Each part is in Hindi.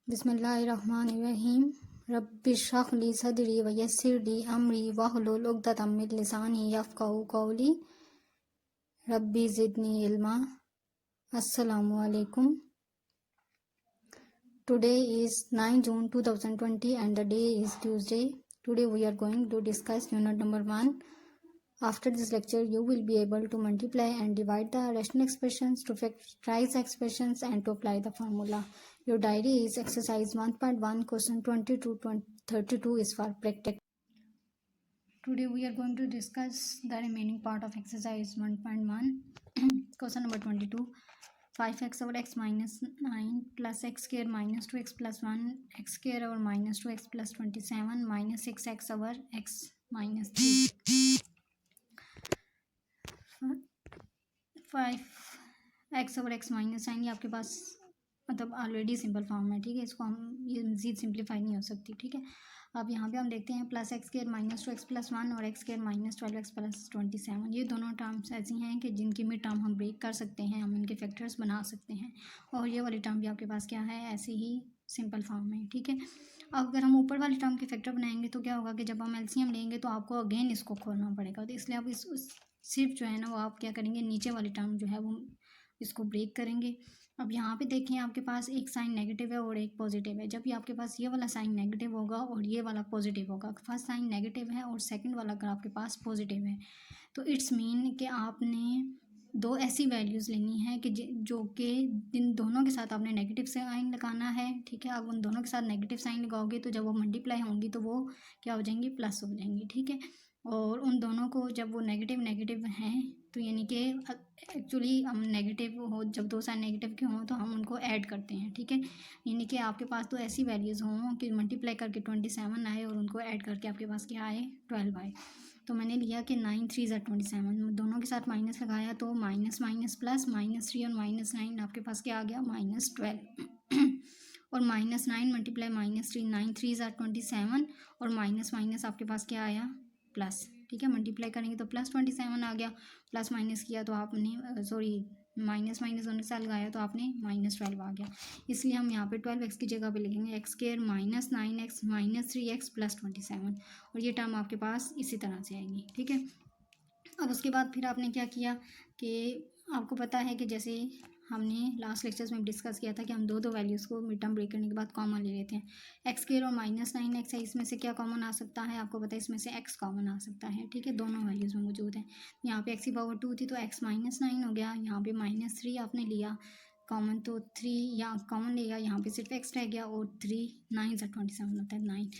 बिस्मिल्लाहिर्रहमानिर्रहीम। रब्बिश्रह ली सदरी व यस्सिर ली अमरी वहलुल उक़दतम मिन लिसानी यफ़क़हू क़ौली। रब्बी ज़िदनी इल्मा। अस्सलामु अलैकुम। Today is 9 June 2020 and the day is Tuesday. Today we are going to discuss unit number 1. After this lecture, you will be able to multiply and divide the rational expressions, to factorize expressions and to apply the formula. Your diary is exercise 1.1, question 20 to 32 is for practice. Today we are going to discuss the remaining part of exercise 1.1. Question number 22. 5x over x minus 9 plus x square minus 2x plus 1 x square over minus 2x plus 27 minus 6x over x minus 3. 5x over x minus sine ये आपके पास मतलब ऑलरेडी सिंपल फॉर्म है, ठीक है। इसको हम ये मज़ीद सिंप्लीफाई नहीं हो सकती, ठीक है। अब यहाँ पे हम देखते हैं plus x square minus 2x plus 1 और x square minus 12x plus 27। ये दोनों टर्म्स ऐसी हैं कि जिनकी मिड टर्म हम ब्रेक कर सकते हैं, हम इनके फैक्टर्स बना सकते हैं। और ये वाली टर्म भी आपके पास क्या है, ऐसे ही सिंपल फॉर्म है, ठीक है। अब अगर हम ऊपर वाली टर्म के फैक्टर बनाएंगे तो क्या होगा कि जब हम एलसीएम लेंगे तो आपको अगेन इसको खोलना पड़ेगा, तो इसलिए आप सिर्फ जो है ना वो आप क्या करेंगे, नीचे वाली टर्म जो है वो इसको ब्रेक करेंगे। अब यहाँ पे देखें आपके पास एक साइन नेगेटिव है और एक पॉजिटिव है। जब भी आपके पास ये वाला साइन नेगेटिव होगा और ये वाला पॉजिटिव होगा, फर्स्ट साइन नेगेटिव है और सेकंड वाला अगर आपके पास पॉजिटिव है, तो इट्स मीन कि आपने दो ऐसी वैल्यूज़ लेनी है कि जो कि इन दोनों के साथ आपने नेगेटिव साइन लगाना है, ठीक है। आप उन दोनों के साथ नेगेटिव साइन लगाओगे तो जब वो मल्टीप्लाई होंगी तो वो क्या हो जाएंगी, प्लस हो जाएंगी, ठीक है। और उन दोनों को जब वो नेगेटिव नेगेटिव हैं तो यानी कि एक्चुअली हम नेगेटिव हो, जब दो साइन नेगेटिव के हों तो हम उनको ऐड करते हैं, ठीक है। यानी कि आपके पास तो ऐसी वैल्यूज़ हों कि मल्टीप्लाई करके 27 आए और उनको ऐड करके आपके पास क्या आए, 12 आए। तो मैंने लिया कि 9 3 27, दोनों के साथ माइनस लगाया तो माइनस माइनस प्लस -3 और -9 आपके पास क्या आ गया, -12 और -9 मल्टीप्लाई -3, 9 3 27 और माइनस माइनस आपके पास क्या आया, प्लस, ठीक है। मल्टीप्लाई करेंगे तो प्लस 27 आ गया, प्लस माइनस किया तो आपने माइनस माइनस दोनों के साथ लगाया तो आपने -12 आ गया। इसलिए हम यहाँ पे 12x की जगह पे लिखेंगे x square minus 9x minus 3x plus 27 और ये टर्म आपके पास इसी तरह से आएगी, ठीक है। अब उसके बाद फिर आपने क्या किया कि आपको पता है कि जैसे हमने लास्ट लेक्चर्स में डिस्कस किया था कि हम दो वैल्यूज़ को मिड टर्म ब्रेक करने के बाद कॉमन ले लेते हैं। एक्स स्क्वायर और -9x है, इसमें से क्या कॉमन आ सकता है, आपको पता है इसमें से x कॉमन आ सकता है, ठीक है। दोनों वैल्यूज़ में मौजूद है। यहाँ पे x की पावर 2 थी तो x -9 हो गया, यहाँ पे -3 आपने लिया कॉमन तो 3 या कॉमन लिया, यहाँ पे सिर्फ x रह गया और 3 9 से 27 होता है 9।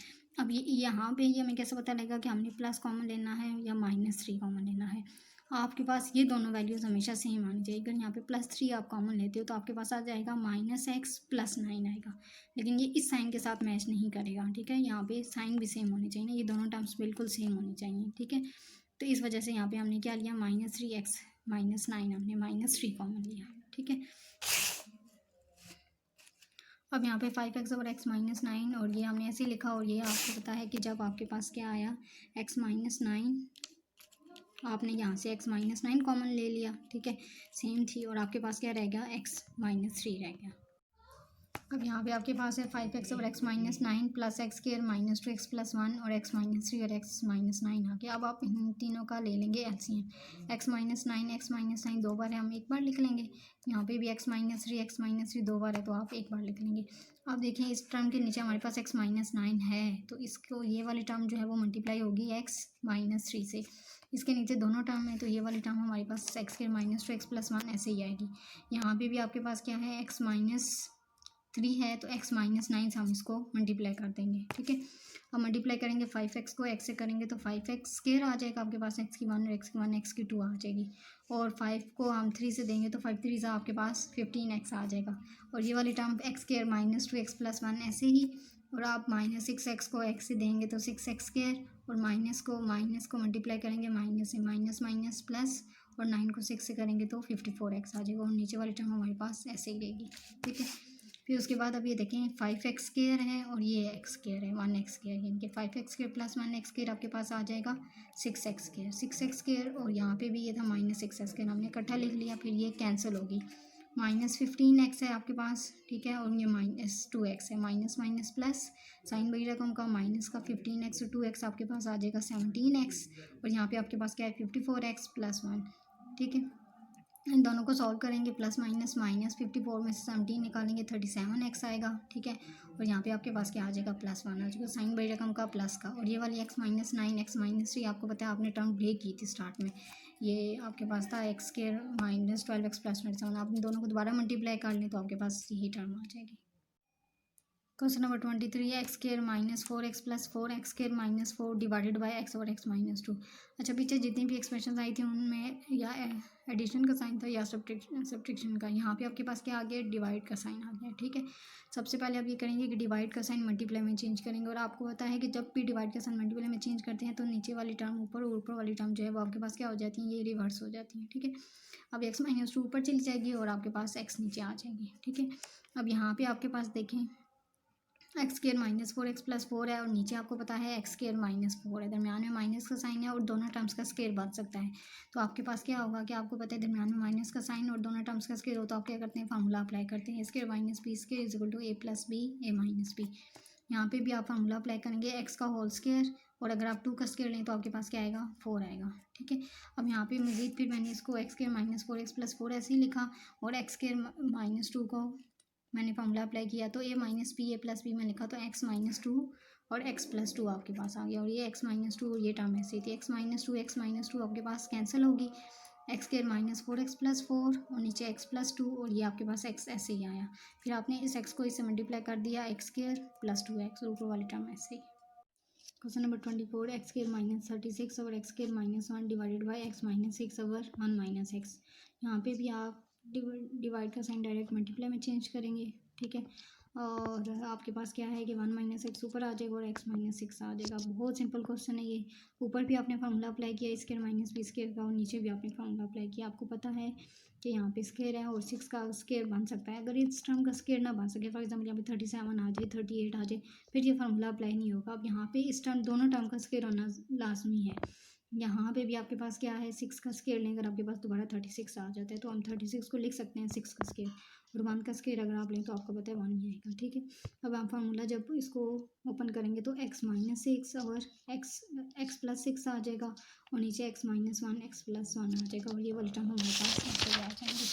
अब ये यहाँ पे ये हमें कैसे पता लगेगा कि हमने प्लस कॉमन लेना है या -3 कॉमन लेना है। आपके पास ये दोनों वैल्यूज़ हमेशा सेम आनी चाहिए। अगर यहाँ पे +3 आप कॉमन लेते हो तो आपके पास आ जाएगा -x + 9 आएगा, लेकिन ये इस साइन के साथ मैच नहीं करेगा, ठीक है। यहाँ पे साइन भी सेम होने चाहिए ना, ये दोनों टर्म्स बिल्कुल सेम होने चाहिए, ठीक है। तो इस वजह से यहाँ पे हमने क्या लिया, -3x -9 हमने -3 कॉमन लिया, ठीक है। अब यहाँ पे 5x over x माइनस 9 और ये हमने ऐसे लिखा और ये आपको पता है कि जब आपके पास क्या आया x -9, आपने यहाँ से x -9 कॉमन ले लिया, ठीक है, सेम थी और आपके पास क्या रह गया, x -3 रह गया। अब यहाँ पे आपके पास है 5x over x minus 9 plus x square minus 2x plus 1 और x -3 और x -9 आ गया। अब आप इन तीनों का ले लेंगे एलसीएम। x -9 दो बार है, हम एक बार लिख लेंगे। यहाँ पे भी x -3 दो बार है तो आप एक बार लिख लेंगे। अब देखिए इस टर्म के नीचे हमारे पास x -9 है तो इसको ये वाली टर्म जो है वो मल्टीप्लाई होगी x -3 से। इसके नीचे दोनों टर्म है तो ये वाली टर्म हमारे पास x square minus 2x plus 1 ऐसे ही आएगी। यहाँ पे भी आपके पास क्या है, x -3 है तो x -9 से हम इसको मल्टीप्लाई कर देंगे, ठीक है। अब मल्टीप्लाई करेंगे 5x को x से करेंगे तो 5x स्क्वायर आ जाएगा आपके पास, x की 1 और x की 1 x की 2 आ जाएगी और 5 को हम 3 से देंगे तो 5 3 आपके पास 15x आ जाएगा और ये वाली term x square minus 2x plus 1 ऐसे ही। और आप -6x को x से देंगे तो 6x स्क्वायर और माइनस को मल्टीप्लाई करेंगे माइनस से माइनस प्लस और 9 को 6 से करेंगे तो 54x आ जाएगा और नीचे वाली टर्म हमारे पास ऐसे ही रहेगी, ठीक है। फिर उसके बाद अब ये देखें 5x स्क्वायर है और ये x स्क्वायर है 1x स्क्वायर, यानी कि 5x square plus 1x square आपके पास आ जाएगा 6x स्क्वायर और यहाँ पे भी ये था -6x स्क्वायर, हमने इकट्ठा लिख लिया, फिर ये कैंसिल होगी -15x है आपके पास, ठीक है, और ये -2x है। माइनस माइनस प्लस, साइन बड़ी रकम का माइनस का 15x और 2x आपके पास आ जाएगा 17x, और यहाँ पे आपके पास क्या है 54x प्लस 1, ठीक है। इन दोनों को सॉल्व करेंगे, प्लस माइनस -54 में से 17 निकालेंगे 37x आएगा, ठीक है, और यहाँ पे आपके पास क्या आ जाएगा +1 आ जाएगा, साइन बड़ी रकम का प्लस का, और ये वाली x-9 x-3 आपको पता है आपने टर्म ब्रेक की थी स्टार्ट में, ये आपके पास था x² -12x + 27, आप इन दोनों को दोबारा मल्टीप्लाई कर लें तो आपके पास यही टर्म आ जाएगी। क्वेश्चन नंबर 23 है x² -4x + 4x² -4 divided by x और x -2। अच्छा, पीछे जितनी भी एक्सप्रेशन आई थी उनमें या एडिशन का साइन था या सब्ट्रैक्शन का, यहाँ पे आपके पास क्या आ गया, डिवाइड का साइन आ गया, ठीक है। सबसे पहले आप ये करेंगे कि डिवाइड का साइन मल्टीप्लाई में चेंज करेंगे, और आपको पता है कि जब भी डिवाइड का साइन मल्टीप्लाई में चेंज करते हैं तो नीचे वाली टर्म ऊपर और ऊपर वाली टर्म जो है वो आपके पास क्या हो जाती है, ये रिवर्स हो जाती है, ठीक है। अब x -2 ऊपर चली जाएगी और आपके पास x नीचे आ जाएगी, ठीक है। अब यहाँ पे आपके पास देखें x² -4x + 4 है, और नीचे आपको पता है x² -4 है, दरम्यान में माइनस का साइन है और दोनों टर्म्स का स्क्वायर बन सकता है, तो आपके पास क्या होगा कि आपको पता है दरम्यान में माइनस का साइन और दोनों टर्म्स का स्क्वायर हो, तो आप क्या करते हैं, फार्मूला अप्लाई करते हैं, a² - b² = a + b a - b। यहाँ पे भी आप फार्मूला अप्लाई करेंगे x का होल स्क्वायर, और अगर आप 2 का स्क्वायर लें तो आपके पास क्या आएगा, 4 आएगा, ठीक है। अब यहाँ पे मजीद फिर मैंने इसको x² -4x + 4 ऐसे ही लिखा, और x² -2 को मैंने फार्मूला अप्लाई किया तो a - b a + b में लिखा तो x -2 और x + 2 आपके पास आ गया, और ये x -2 और ये टर्म ऐसी थी, x -2 आपके पास कैंसिल होगी, x² -4x + 4 और नीचे x + 2, और ये आपके पास x ऐसे ही आया, फिर आपने इस x को इससे मल्टीप्लाई कर दिया, x² + 2x और ऊपर वाली टर्म ऐसे ही। क्वेश्चन नंबर 24 x² -36 और x² -1 डिवाइडेड बाय x -6 और 1 - x। यहाँ पे भी आप डिवाइड का साइन डायरेक्ट मल्टीप्लाई में चेंज करेंगे, ठीक है, और आपके पास क्या है कि 1 - x ऊपर आ जाएगा और x -6 आ जाएगा। बहुत सिंपल क्वेश्चन है ये, ऊपर भी आपने फार्मूला अप्लाई किया स्क्वायर - b² का, और नीचे भी आपने फार्मूला अप्लाई किया। आपको पता है कि यहाँ पे स्क्वायर है और 6 का स्क्वायर बन सकता है, अगर इस टर्म का स्क्वायर ना बन सके, फॉर एग्जाम्पल यहाँ पे 37 आ जाए, 38 आ जाए, फिर ये फार्मूला अप्लाई नहीं होगा। अब यहाँ पे इस टर्म दोनों टर्म का स्क्वायर होना लाजमी है, यहाँ पे भी आपके पास क्या है, 6 का स्क्वायर लें, अगर आपके पास दोबारा 36 आ जाता है तो हम 36 को लिख सकते हैं 6 का स्क्वायर, और 1 का स्क्वायर अगर आप लें तो आपको पता है 1 ही आएगा, ठीक है। अब आप फार्मूला जब इसको ओपन करेंगे तो x -6 और x + 6 आ जाएगा, और नीचे x -1 x + 1 आ जाएगा, और ये वाली टर्म हमारे पास ऐसे आ जाएंगे।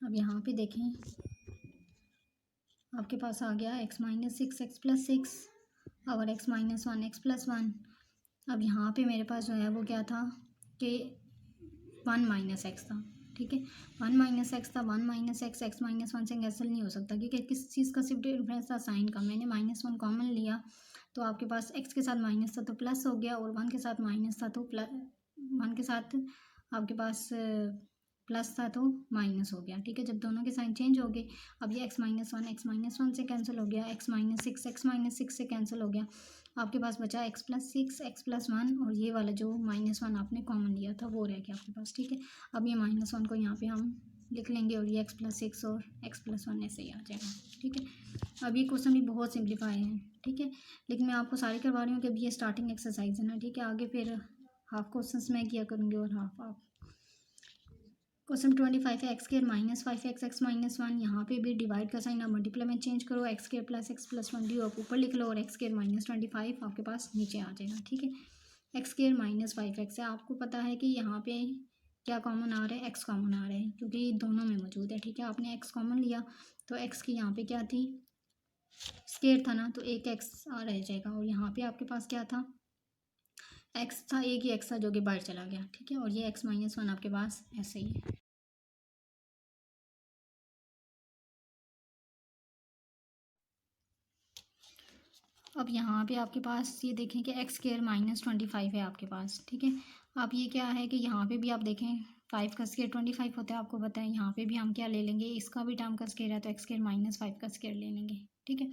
अब यहाँ पे देखें आपके पास आ गया x -6 x + 6 और x -1 x + 1। अब यहाँ पे मेरे पास जो है वो क्या था कि 1 - x था, ठीक है, 1 - x था, 1 - x x -1 से कैंसिल नहीं हो सकता, क्योंकि किस चीज़ का सिर्फ डिफरेंस था, साइन का। मैंने -1 कॉमन लिया तो आपके पास x के साथ माइनस था तो प्लस हो गया, और 1 के साथ माइनस था तो प्लस, 1 के साथ आपके पास प्लस था तो माइनस हो गया, ठीक है, जब दोनों के साइन चेंज हो गए। अब ये x -1 से कैंसिल हो गया, x -6 से कैंसिल हो गया, आपके पास बचा x + 6 x + 1, और ये वाला जो -1 आपने कॉमन लिया था वो रह गया आपके पास, ठीक है। अब ये -1 को यहाँ पे हम लिख लेंगे, और ये x + 6 और x + 1 ऐसे ही आ जाएगा, ठीक है। अब ये क्वेश्चन भी बहुत सिंप्लीफाई है, ठीक है, लेकिन मैं आपको सारे करवा रही हूँ कि अभी ये स्टार्टिंग एक्सरसाइज है ना, ठीक है, आगे फिर हाफ क्वेश्चन मैं किया करूँगी और हाफ आप। क्वेश्चन 25 है x² -5x x -1, यहाँ पे भी डिवाइड का साइन आप मल्टीप्लाई में चेंज करो, x² + x + 1 डी आप ऊपर लिख लो, और x² -25 आपके पास नीचे आ जाएगा, ठीक है। x² -5x है, आपको पता है कि यहाँ पे क्या कॉमन आ रहा है, x कॉमन आ रहा है, क्योंकि दोनों में मौजूद है, ठीक है। आपने x कॉमन लिया तो x की यहाँ पे क्या थी, स्क्वायर था ना, तो एक x रह जाएगा, और यहाँ पे आपके पास क्या था, x था, एक ही x था जो कि बाहर चला गया, ठीक है, और ये x -1 आपके पास ऐसे ही है। अब यहाँ पे आपके पास ये देखें कि x² -25 है आपके पास, ठीक है। अब ये क्या है कि यहाँ पे भी आप देखें 5 का स्क्वायर 25 होता है, आपको पता है। यहाँ पे भी हम क्या ले लेंगे, इसका भी टर्म का स्क्वायर है तो x² -5 का स्क्वायर ले लेंगे, ठीक है।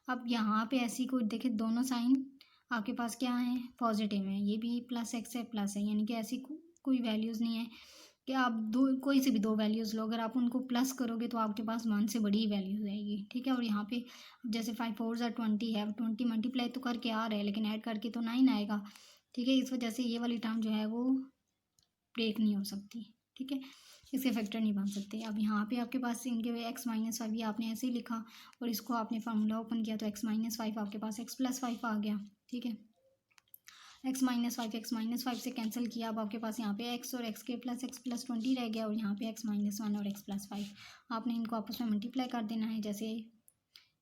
अब यहाँ पे ऐसी कोई देखें, दोनों साइन आपके पास क्या है, पॉजिटिव है, ये भी +x है प्लस है, यानी कि ऐसी कोई वैल्यूज़ नहीं है कि आप कोई से भी दो वैल्यूज़ लो, अगर आप उनको प्लस करोगे तो आपके पास 1 से बड़ी वैल्यूज़ आएगी, ठीक है। और यहाँ पे जैसे 5 4 ज़ा 20 है, 20 मल्टीप्लाई तो करके आ रहा है लेकिन ऐड करके तो 9 आएगा, ठीक है। इस वजह से ये वाली टर्म जो है वो ब्रेक नहीं हो सकती, ठीक है, इसके फैक्टर नहीं बन सकते। अब यहाँ पे आपके पास इनके x-5 ये आपने ऐसे ही लिखा और इसको आपने फार्मूला ओपन किया तो x-5 आपके पास x+5 आ गया, ठीक है। x-5 से कैंसिल किया, अब आपके पास यहाँ पे x और x+20 रह गया और यहाँ पे x-1 और x+5 आपने इनको आपस में मल्टीप्लाई कर देना है, जैसे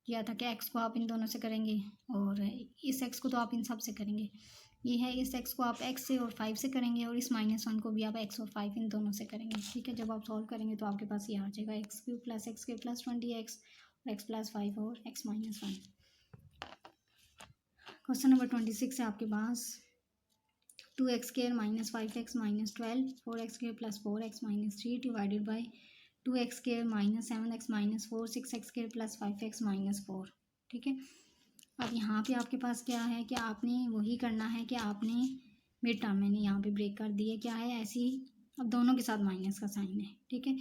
किया था कि x को आप इन दोनों से करेंगे और इस x को तो आप इन सब से करेंगे। ये है, इस x को आप x से और 5 से करेंगे और इस -1 को भी आप x और 5 इन दोनों से करेंगे, ठीक है। जब आप सॉल्व करेंगे तो आपके पास ये आ जाएगा x³ + x² + 20x और x+5 और x-1। क्वेश्चन नंबर 26 है आपके पास 2x² - 5x - 12 4x² + 4x - 3 divided by 2x² - 7x - 4 6x² + 5x - 4, ठीक है। अब यहाँ पे आपके पास क्या है कि आपने वही करना है कि आपने मिड टर्म मैंने यहाँ पे ब्रेक कर दिया, क्या है ऐसी, अब दोनों के साथ माइनस का साइन है, ठीक है।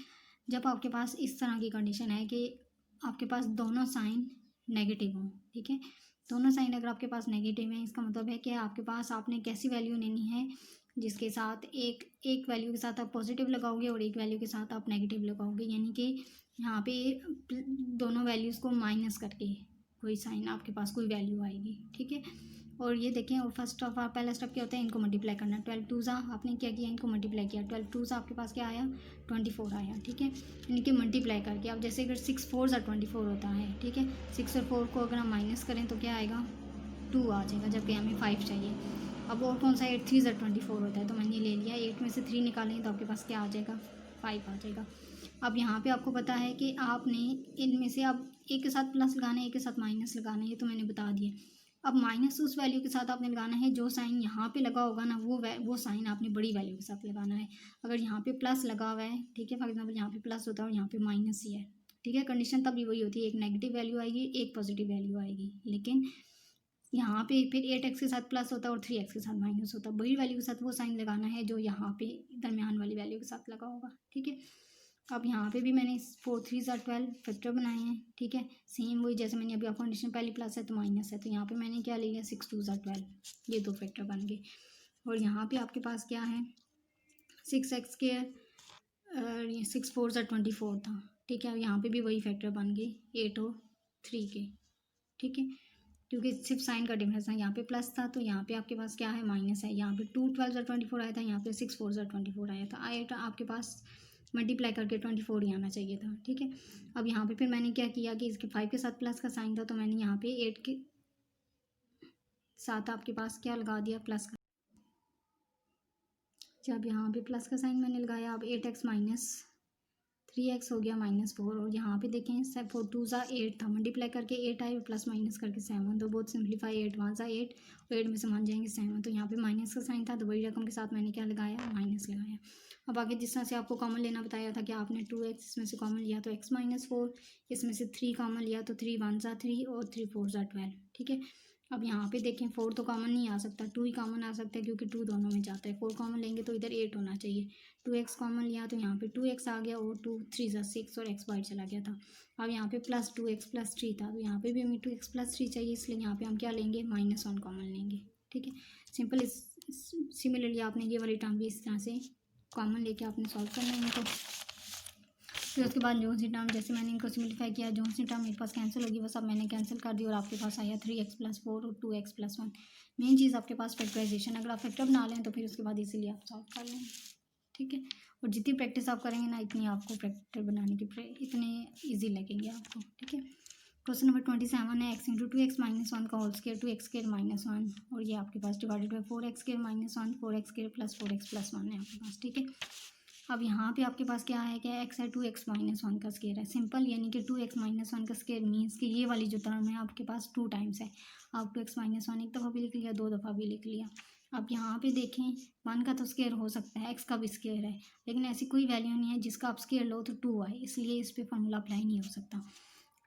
जब आपके पास इस तरह की कंडीशन है कि आपके पास दोनों साइन नेगेटिव हों, ठीक है, दोनों साइन अगर आपके पास नेगेटिव हैं इसका मतलब है कि आपके पास आपने कैसी वैल्यू लेनी है जिसके साथ एक वैल्यू के साथ आप पॉजिटिव लगाओगे और एक वैल्यू के साथ आप नेगेटिव लगाओगे, यानी कि यहाँ पे दोनों वैल्यूज़ को माइनस करके कोई साइन आपके पास कोई वैल्यू आएगी, ठीक है। और ये देखें, और फर्स्ट ऑफ पहला स्टेप क्या होता है, इनको मल्टीप्लाई करना। 12 2 ज़ा आपने क्या किया, इनको मल्टीप्लाई किया, 12 2 ज़ा आपके पास क्या आया 24 आया, ठीक है। इनके मल्टीप्लाई करके अब जैसे अगर 6 4 ज़ा 24 होता है, ठीक है, 6 और 4 को अगर हम माइनस करें तो क्या आएगा 2 आ जाएगा, जबकि हमें 5 चाहिए। अब और कौन सा 8 3 ज़ा 24 होता है, तो मैंने ले लिया, 8 में से 3 निकालेंगे तो आपके पास क्या आ जाएगा 5 आ जाएगा। अब यहाँ पे आपको पता है कि आपने इनमें से अब एक के साथ प्लस लगाना है, एक के साथ माइनस लगाना है, ये तो मैंने बता दिया। अब माइनस उस वैल्यू के साथ आपने लगाना है जो साइन यहाँ पे लगा होगा ना, वो साइन आपने बड़ी वैल्यू के साथ लगाना है। अगर यहाँ पे प्लस लगा हुआ है, ठीक है, फॉर एग्जाम्पल यहाँ पे प्लस होता है और यहाँ पे माइनस ही है, ठीक है, कंडीशन तब भी वही होती है, एक नेगेटिव वैल्यू आएगी एक पॉजिटिव वैल्यू आएगी। लेकिन यहाँ पे फिर 8x के साथ प्लस होता है और 3x के साथ माइनस होता है, बड़ी वैल्यू के साथ वो साइन लगाना है जो यहाँ पे दरमियान वाली वैल्यू के साथ लगा होगा, ठीक है। अब यहाँ पे भी मैंने 4 3 ज़ा 12 फैक्टर बनाए हैं, ठीक है, सेम वही जैसे मैंने अभी आपको कंडीशन पहली प्लस है तो माइनस है, तो यहाँ पे मैंने क्या लिया 6 2 ज़ा 12, ये दो फैक्टर बन गए। और यहाँ पे आपके पास क्या है 6x² ये 6 4 ज़ा 24 था, ठीक है, यहाँ पे भी वही फैक्टर बन गए 8 और 3 के, ठीक है, क्योंकि सिर्फ साइन का डिफरेंस है, यहाँ पे प्लस था तो यहाँ पे आपके पास क्या है माइनस है। यहाँ पे 2 12 ज़ा 24 आया था, यहाँ पे 6 4 ज़ा 24 आया था, आया था आपके पास मल्टीप्लाई करके 24 ही आना चाहिए था, ठीक है। अब यहाँ पे फिर मैंने क्या किया कि इसके 5 के साथ प्लस का साइन था तो मैंने यहाँ पे 8 के साथ आपके पास क्या लगा दिया प्लस का, जब यहाँ पे प्लस का साइन मैंने लगाया अब 8x - 3x हो गया -4। और यहाँ पे देखें 4 2 ज़ा 8 था, मल्टीप्लाई करके 8 आए और प्लस माइनस करके 7, तो बहुत सिंप्लीफाई 8 1 ज़ा 8 और 8 में से मान जाएंगे 7, तो यहाँ पे माइनस का साइन था तो बड़ी रकम के साथ मैंने क्या लगाया माइनस लगाया। अब आगे जिस तरह से आपको कॉमन लेना बताया था कि आपने 2x इसमें से कॉमन लिया तो x - 4, इसमें से 3 कॉमन लिया तो 3 1 ज़ा 3 और 3 4 ज़ा 12, ठीक है। अब यहाँ पे देखें 4 तो कॉमन नहीं आ सकता, 2 ही कॉमन आ सकता है क्योंकि 2 दोनों में जाता है, 4 कॉमन लेंगे तो इधर 8 होना चाहिए, 2x कॉमन लिया तो यहाँ पे 2x आ गया और 2 3 ज़ा 6 और x बाहर चला गया था। अब यहाँ पे प्लस 2x + 3 था तो यहाँ पे भी हमें 2x + 3 चाहिए, इसलिए यहाँ पे हम क्या लेंगे -1 कॉमन लेंगे, ठीक है, सिंपल। सिमिलरली आपने ये वाली टर्म भी इस तरह से कॉमन लेके आपने सॉल्व करना है इनको। फिर उसके बाद जो सी टर्म जैसे मैंने इनको सिम्प्लीफाई किया, जो सी टर्म मेरे पास कैंसिल होगी वो सब मैंने कैंसिल कर दी और आपके पास आया 3x + 4 और 2x + 1। मेन चीज़ आपके पास फैक्टराइजेशन, अगर आप फैक्टर बना लें तो फिर उसके बाद इसीलिए आप सॉल्व कर लें, ठीक है। और जितनी प्रैक्टिस आप करेंगे ना इतनी आपको फैक्टर बनाने की इतने ईजी लगेंगे आपको, ठीक है। क्वेश्चन नंबर 27 है x × 2x - 1 का होल स्क्वायर 2x² - 1 और ये आपके पास divided by 4x² - 1 4x² + 4x + 1 है आपके पास, ठीक है। अब यहाँ पे आपके पास क्या है कि x है 2x - 1 का स्क्वायर है, सिंपल, यानी कि 2x - 1 का स्क्वायर मीन्स कि ये वाली जो टर्म है आपके पास 2 टाइम्स है। आप 2x - 1 एक दफ़ा भी लिख लिया, 2 दफ़ा भी लिख लिया। अब यहाँ पे देखें 1 का तो स्क्वायर हो सकता है, x का भी स्क्वायर है, लेकिन ऐसी कोई वैल्यू नहीं है जिसका आप स्क्वायर लो तो 2 आए, इसलिए इस पर फॉर्मूला अप्लाई नहीं हो सकता।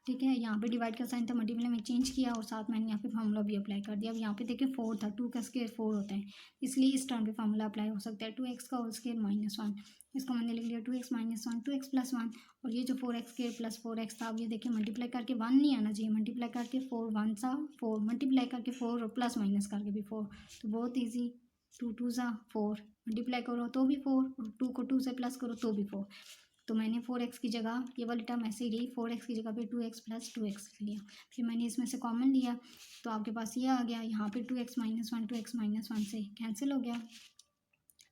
ठीक है। यहाँ पे डिवाइड का साइन था, मल्टीप्लाई में चेंज किया और साथ मैंने यहाँ पे फार्मूला भी अप्लाई कर दिया। अब यहाँ पे देखिए 4 था, 2 का स्क्वायर 4 होता है, इसलिए इस टर्म पे फार्मूला अप्लाई हो सकता है। 2x का होल स्क्वायर -1, इसको मैंने लिख लिया 2x - 1, 2x + 1, और ये जो 4x स्क्वायर प्लस 4x था, अब ये देखिए मल्टीप्लाई करके 1 नहीं आना चाहिए, मल्टीप्लाई करके 4 1 सा 4, मल्टीप्लाई करके 4 और प्लस माइनस करके भी 4, तो बहुत ईजी। 2 2 सा 4, मल्टीप्लाई करो तो भी 4, और 2 को 2 से प्लस करो तो भी 4, तो मैंने 4x की जगह ये वाली टर्म ऐसे ही रही, 4x की जगह पे 2x + 2x लिया। फिर मैंने इसमें से कॉमन लिया तो आपके पास ये आ गया, यहाँ पे 2x - 1 2x - 1 से कैंसिल हो गया।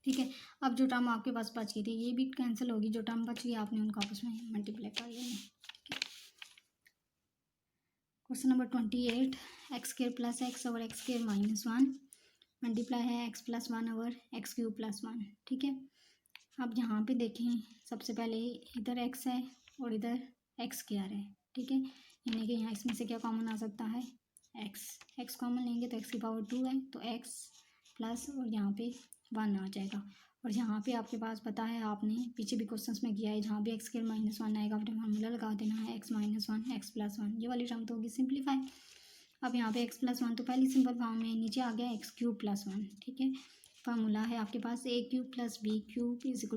ठीक है। अब जो टर्म आपके पास बच गई थी ये भी कैंसिल होगी, जो टर्म बच गई आपने उनको आपस में मल्टीप्लाई कर लेना। ठीक है। Question number 28, x² + x over x² - 1 multiply है x + 1 ओवर x³ + 1। ठीक है। अब यहाँ पे देखें, सबसे पहले इधर x है और इधर x² है। ठीक है, यानी कि यहाँ इसमें से क्या कॉमन आ सकता है, x कॉमन लेंगे तो x की पावर 2 है, तो x प्लस और यहाँ पे 1 आ जाएगा। और यहाँ पे आपके पास पता है, आपने पीछे भी क्वेश्चंस में किया है, जहाँ भी x² - 1 आएगा आपने फार्मूला लगा देना है, x - 1 x + 1, ये वाली टर्म तो होगी सिंप्लीफाई। अब यहाँ पे x + 1 तो पहली सिंपल फॉर्म में, नीचे आ गया x³ + 1। ठीक है, फार्मूला है आपके पास a³ + b³ = a +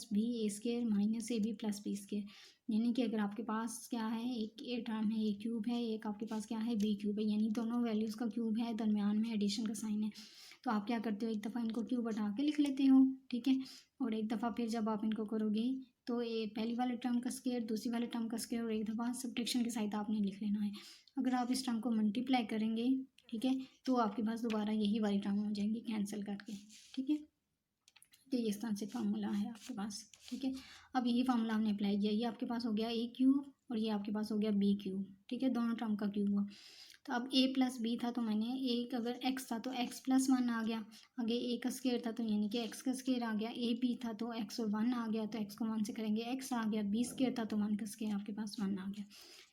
b a² - ab + b², यानी कि अगर आपके पास क्या है, एक ए टर्म है a³ है, एक आपके पास क्या है b³ है, यानी दोनों वैल्यूज़ का क्यूब है, दरमियान में एडिशन का साइन है, तो आप क्या करते हो, एक दफ़ा इनको क्यूब हटा के लिख लेते हो। ठीक है, और एक दफ़ा फिर जब आप इनको करोगे तो ये पहली वाले टर्म का स्क्वायर, दूसरी वाले टर्म का स्क्वायर, और एक दफ़ा सब्ट्रैक्शन के साथ आपने लिख लेना है। अगर आप इस टर्म को मल्टीप्लाई करेंगे, ठीक है, तो आपके पास दोबारा यही वाली टर्म हो जाएंगी कैंसिल करके। ठीक है, तो ये इस तरह से फार्मूला है आपके पास। ठीक है, अब यही फार्मूला हमने अप्लाई किया, ये आपके पास हो गया a³ और ये आपके पास हो गया b³। ठीक है, दोनों टर्म का क्यूब हुआ। तो अब a + b था, तो मैंने एक अगर x था तो x + 1 आ गया, आगे a का स्क्वायर था तो यानी कि x का स्क्वायर आ गया, a b था तो x और 1 आ गया, तो x को 1 से करेंगे x आ गया, b स्क्वायर था तो 1 का स्क्वायर आपके पास 1 आ गया,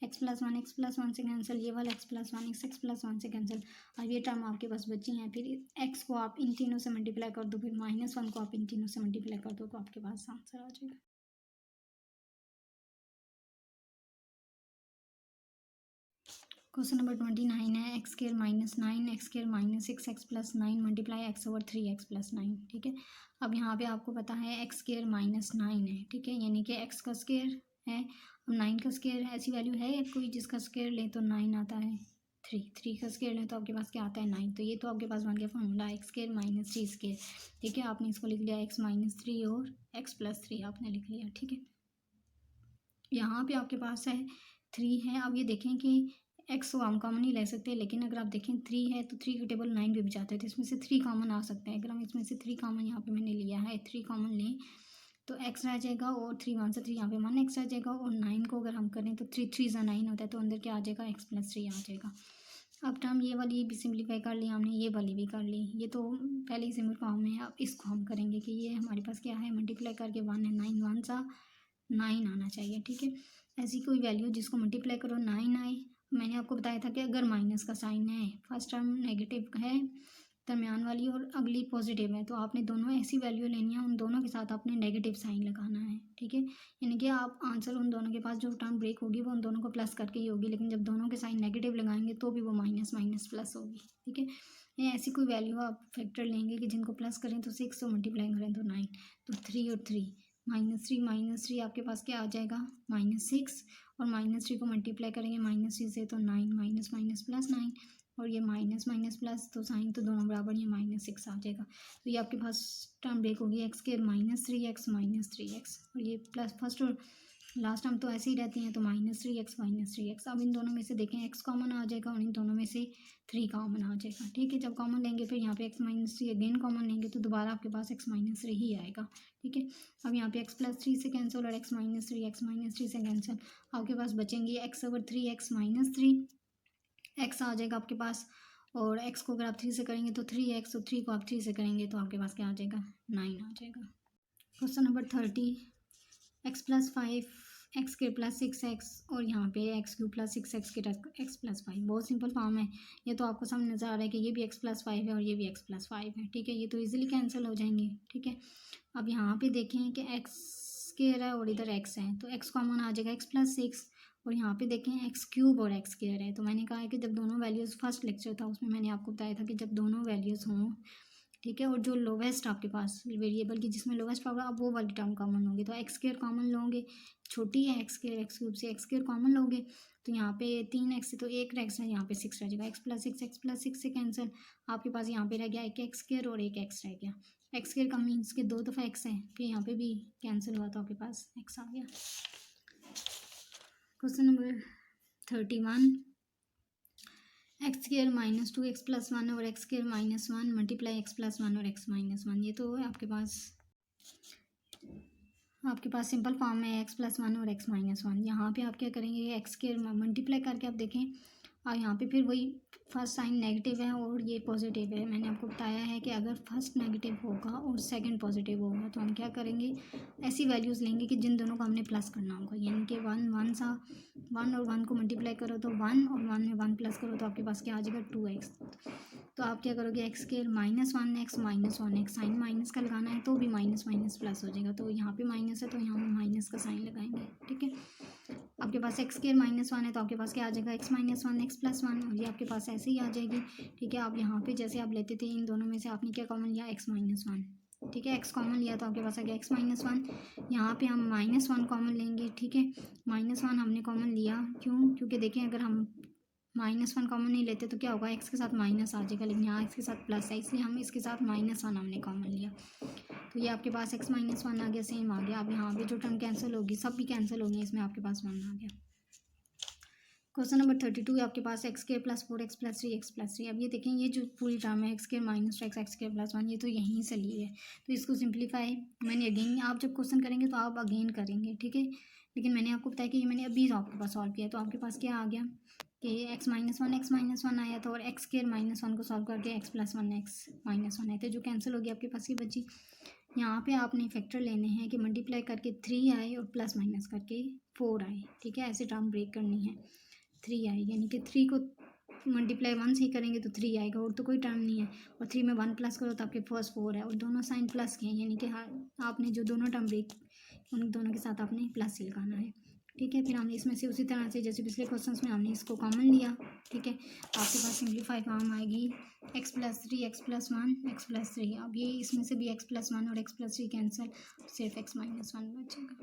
x + 1 से कैंसिल, ये वाला x + 1 x + 1 से कैंसिल। अब ये टर्म आपके पास बची हैं, फिर x को आप इन तीनों से मल्टीप्लाई कर दो, फिर -1 को आप इन तीनों से मल्टीप्लाई कर दो, तो आपके पास आंसर आ जाएगा। क्वेश्चन नंबर 29 है, x² - 9 x² - 6 x + 9 multiply x over 3x + 9। ठीक है, अब यहाँ पे आपको पता है x² - 9 है। ठीक है, यानी कि x का स्क्वायर है, अब 9 का स्क्वायर है, ऐसी वैल्यू है कोई जिसका स्क्वायर ले तो 9 आता है, 3 का स्क्वायर ले तो आपके पास क्या आता है 9, तो ये तो आपके पास बन गया फॉर्मूला x² - 3²। ठीक है, आपने इसको लिख लिया x - 3 और x + 3 आपने लिख लिया। ठीक है, यहाँ पे आपके पास है 3 है। अब ये देखें कि x को हम कॉमन नहीं ले सकते, लेकिन अगर आप देखें 3 है तो 3 के टेबल 9 भी जाते हैं, तो इसमें से 3 कॉमन आ सकते हैं। अगर हम इसमें से 3 कॉमन यहाँ पे मैंने लिया है, 3 कॉमन लें तो x रह जाएगा, और 3 1 से 3 यहाँ पे 1x रह जाएगा, और 9 को अगर हम करें तो 3 3 9 होता है, तो अंदर क्या आ जाएगा x + 3 आ जाएगा। अब टर्म ये वाली भी सिंप्लीफाई कर ली हमने, ये वाली भी कर ली, ये तो पहले ही सिंपल फॉर्म में है। अब इसको हम करेंगे कि ये हमारे पास क्या है, मल्टीप्लाई करके 1 है, 9 1 सा 9 आना चाहिए। ठीक है, ऐसी कोई वैल्यू जिसको मल्टीप्लाई करो 9 आए। मैंने आपको बताया था कि अगर माइनस का साइन है, फर्स्ट टर्म नेगेटिव है दरमियान वाली और अगली पॉजिटिव है, तो आपने दोनों ऐसी वैल्यू लेनी है, उन दोनों के साथ आपने नेगेटिव साइन लगाना है। ठीक है, यानी कि आप आंसर उन दोनों के पास जो टर्म ब्रेक होगी वो उन दोनों को प्लस करके ही होगी, लेकिन जब दोनों के साइन नेगेटिव लगाएंगे तो भी वो माइनस माइनस प्लस होगी। ठीक है, या ऐसी कोई वैल्यू आप फैक्टर लेंगे कि जिनको प्लस करें तो 6 और मल्टीप्लाई करें तो 9, तो 3 और 3 -3 आपके पास क्या आ जाएगा -6, और -3 को मल्टीप्लाई करेंगे -3 से तो 9 माइनस माइनस प्लस 9, और ये माइनस माइनस प्लस तो साइन तो दोनों बराबर, ये -6 आ जाएगा। तो ये आपके पास टर्म ब्रेक होगी x² -3x -3x, और ये प्लस फर्स्ट और लास्ट टर्म तो ऐसे ही रहती हैं, तो -3x। अब इन दोनों में से देखें x कॉमन आ जाएगा और इन दोनों में से 3 कॉमन आ जाएगा। ठीक है, जब कॉमन लेंगे फिर यहाँ पे x - 3 अगेन कॉमन लेंगे तो दोबारा आपके पास x - 3 ही आएगा। ठीक है, अब यहाँ पे x + 3 से कैंसिल और x - 3 से कैंसिल, आपके पास बचेंगे x ओवर 3x - 3, x आ जाएगा आपके पास, और x को अगर आप 3 से करेंगे तो 3x, और 3 को आप 3 से करेंगे तो आपके पास क्या आ जाएगा 9 आ जाएगा। Question number 30, x + 5 x² + 6x और यहाँ पे x³ + 6x के x + 5, बहुत सिंपल फॉर्म है। ये तो आपको समझ नज़र आ रहा है कि ये भी x + 5 है और ये भी x + 5 है। ठीक है, ये तो इजीली कैंसिल हो जाएंगे। ठीक है, अब यहाँ पे देखें कि x² है और इधर x है, तो x कॉमन आ जाएगा x + 6, और यहाँ पे देखें एक्स क्यूब और एक्स स्क्वायर है। तो मैंने कहा है कि जब दोनों वैल्यूज़, फर्स्ट लेक्चर था उसमें मैंने आपको बताया था कि जब दोनों वैल्यूज़ हों, ठीक है, और जो लोवेस्ट आपके पास वेरिएबल की जिसमें लोवेस्ट पावर, अब वो वाली टर्म कॉमन होगी, तो एक्स स्क्वायर कॉमन लोगे, छोटी है एक्स स्क्वायर, एक्स क्यूब से एक्स स्क्वायर कॉमन लोगे, तो यहाँ पे 3x है तो एक एक्स है, यहाँ पे 6 रह जाएगा, x+6 से कैंसिल, आपके पास यहाँ पे रह गया एक एक्स स्क्वायर और एक एक्स रह गया। एक्स स्क्वायर का मीन्स के 2 दफ़ा एक्स है, फिर यहाँ पे भी कैंसिल हुआ तो आपके पास एक्स आ गया। क्वेश्चन नंबर 31, x² -2 x+1 और x² -1 मल्टीप्लाई x+1 और x -1, ये तो आपके पास सिंपल फॉर्म में x+1 और x -1। यहाँ पे आप क्या करेंगे, x² मल्टीप्लाई करके आप देखें, और यहाँ पे फिर वही फर्स्ट साइन नेगेटिव है और ये पॉजिटिव है। मैंने आपको बताया है कि अगर फर्स्ट नेगेटिव होगा और सेकंड पॉजिटिव होगा तो हम क्या करेंगे, ऐसी वैल्यूज़ लेंगे कि जिन दोनों को हमने प्लस करना होगा, यानी कि 1 और 1 को मल्टीप्लाई करो तो 1 और 1 में 1 प्लस करो तो आपके पास क्या आ जाएगा, 2x। तो आप क्या करोगे, x² -1x -1x, sign minus का लगाना है तो भी माइनस माइनस प्लस हो जाएगा, तो यहाँ पे माइनस है तो यहाँ हम माइनस का साइन लगाएंगे, ठीक है। आपके पास x² -1 है तो आपके पास क्या आ जाएगा, x -1 x+1, और ये आपके पास ऐसे ही आ जाएगी, ठीक है। आप यहाँ पे जैसे आप लेते थे इन दोनों में से आपने क्या कॉमन लिया, x -1, ठीक है, x कॉमन लिया तो आपके पास आ गया x -1। यहाँ पे हम -1 कॉमन लेंगे, ठीक है, -1 हमने कॉमन लिया, क्योंकि देखें अगर हम -1 कॉमन नहीं लेते तो क्या होगा, x के साथ माइनस आ जाएगा, लेकिन यहाँ x के साथ प्लस है, इसलिए हम इसके साथ -1 हमने कॉमन लिया, तो ये आपके पास x -1 आ गया, सेम आ गया। अब यहाँ पे जो टर्म कैंसिल होगी सब भी कैंसिल होंगे, इसमें आपके पास 1 आ गया। क्वेश्चन नंबर 32 आपके पास x² +4 x+3 अब ये देखें, ये जो पूरी टर्म है x² -x x² +1, ये तो यहीं से ली है, तो इसको सिंप्लीफाई मैंने अगेन, आप जब क्वेश्चन करेंगे तो आप अगेन करेंगे, ठीक है, लेकिन मैंने आपको बताया कि ये मैंने अभी आपके पास सॉल्व किया, तो आपके पास क्या आ गया कि x -1 आया था, और x² -1 को सॉल्व करके x+1 x -1 आए थे, जो कैंसिल हो गया आपके पास ये बची। यहाँ पे आपने फैक्टर लेने हैं कि मल्टीप्लाई करके 3 आए और प्लस माइनस करके 4 आए, ठीक है, ऐसे टर्म ब्रेक करनी है। 3 आए यानी कि 3 को मल्टीप्लाई 1 से ही करेंगे तो 3 आएगा, और तो कोई टर्म नहीं है, और 3 में 1 प्लस करो तो आपके पास 4 है, और दोनों साइन प्लस के हैं, यानी कि आपने जो दोनों टर्म ब्रेक उन दोनों के साथ आपने प्लस ही लगाना है, ठीक है। फिर हमने इसमें से उसी तरह से जैसे पिछले क्वेश्चंस में हमने इसको कॉमन लिया, ठीक है, आपके पास सिंप्लीफाई फॉर्म आएगी x+3 x+1 x+3। अब ये इसमें से भी x+1 और x+3 कैंसिल, सिर्फ x -1 बचेगा।